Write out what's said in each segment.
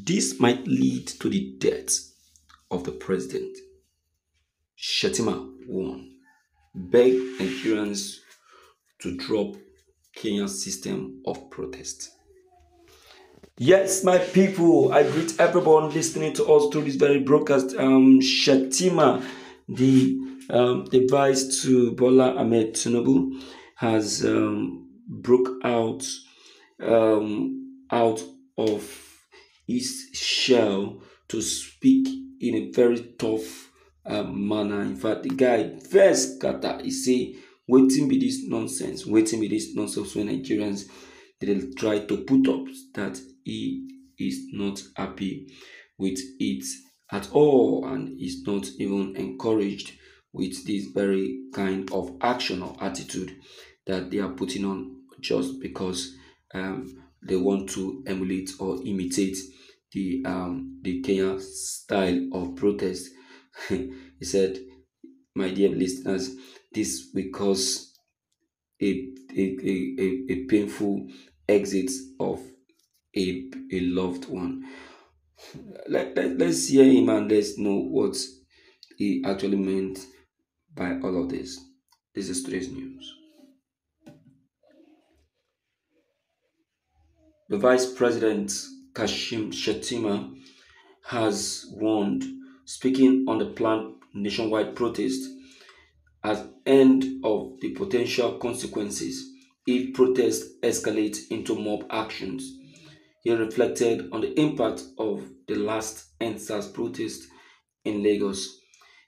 This might lead to the death of the president. Shettima warned, begged Nigerians to drop Kenya's system of protest. Yes, my people, I greet everyone listening to us through this very broadcast. Shettima, the vice to Bola Ahmed Tinubu, has broke out of his shell to speak in a very tough manner. In fact, the guy first kata he say, "Waiting be this nonsense, waiting be this nonsense." When Nigerians they try to put up that he is not happy with it at all and is not even encouraged with this very kind of action or attitude that they are putting on just because they want to emulate or imitate the Kenya style of protest. He said, "My dear listeners, this will cause a painful exit of a loved one." Let's hear him and let's know what he actually meant by all of this. This is today's news. The Vice President Kashim Shettima has warned, speaking on the planned nationwide protest as end of the potential consequences if protests escalate into mob actions. He reflected on the impact of the last EndSARS protest in Lagos.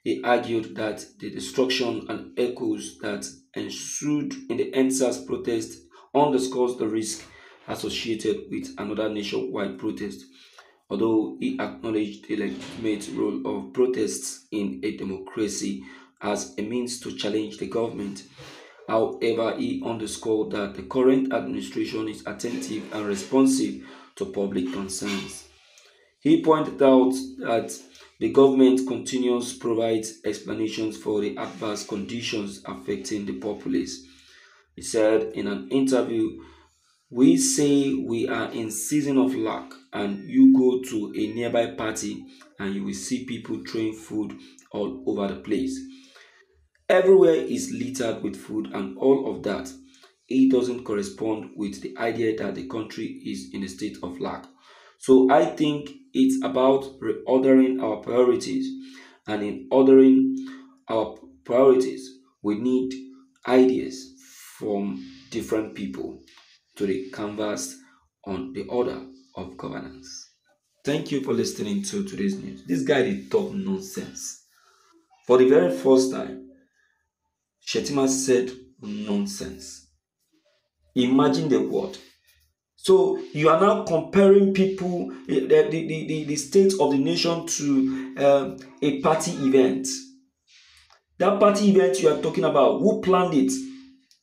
He argued that the destruction and echoes that ensued in the EndSARS protest underscores the risk associated with another nationwide protest. Although he acknowledged the legitimate role of protests in a democracy as a means to challenge the government, however, he underscored that the current administration is attentive and responsive to public concerns. He pointed out that the government continues to provide explanations for the adverse conditions affecting the populace. He said in an interview, "We say we are in season of lack, and you go to a nearby party and you will see people throwing food all over the place. Everywhere is littered with food and all of that. It doesn't correspond with the idea that the country is in a state of lack. So I think it's about reordering our priorities. And in ordering our priorities, we need ideas from different people to the canvas on the order of governance." Thank you for listening to today's news. This guy did talk nonsense. For the very first time, Shettima said nonsense. Imagine the word. So you are now comparing people, the state of the nation to a party event. That party event you are talking about, who planned it?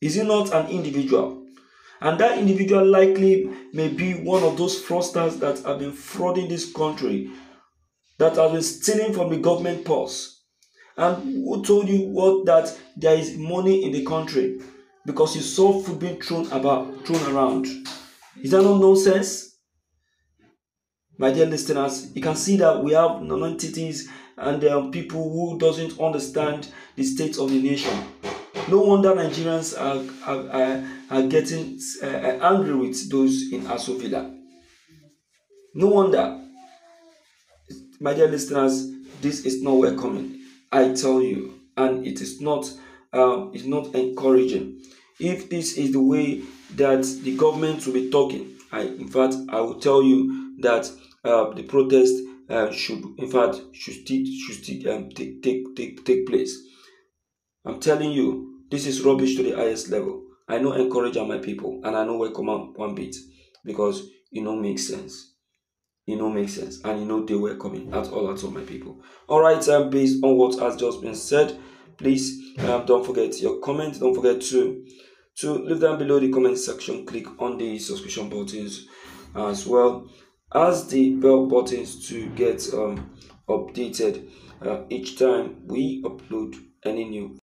Is it not an individual? And that individual likely may be one of those fraudsters that have been frauding this country, that have been stealing from the government purse. And who told you that there is money in the country because you saw food being thrown around? Is that not nonsense? My dear listeners, you can see that we have non-entities and people who doesn't understand the state of the nation. No wonder Nigerians are getting angry with those in Aso Villa. No wonder. My dear listeners, this is not welcoming. I tell you, and it is not. It's not encouraging. If this is the way that the government will be talking, I will tell you that the protest should take place. I'm telling you, this is rubbish to the highest level. I know encourage my people, and I know welcome one bit because it don't make sense. It don't make sense, and they welcoming at all my people. All right, based on what has just been said, please don't forget your comment. Don't forget to leave down below the comment section. Click on the subscription buttons as well as the bell buttons to get updated each time we upload any new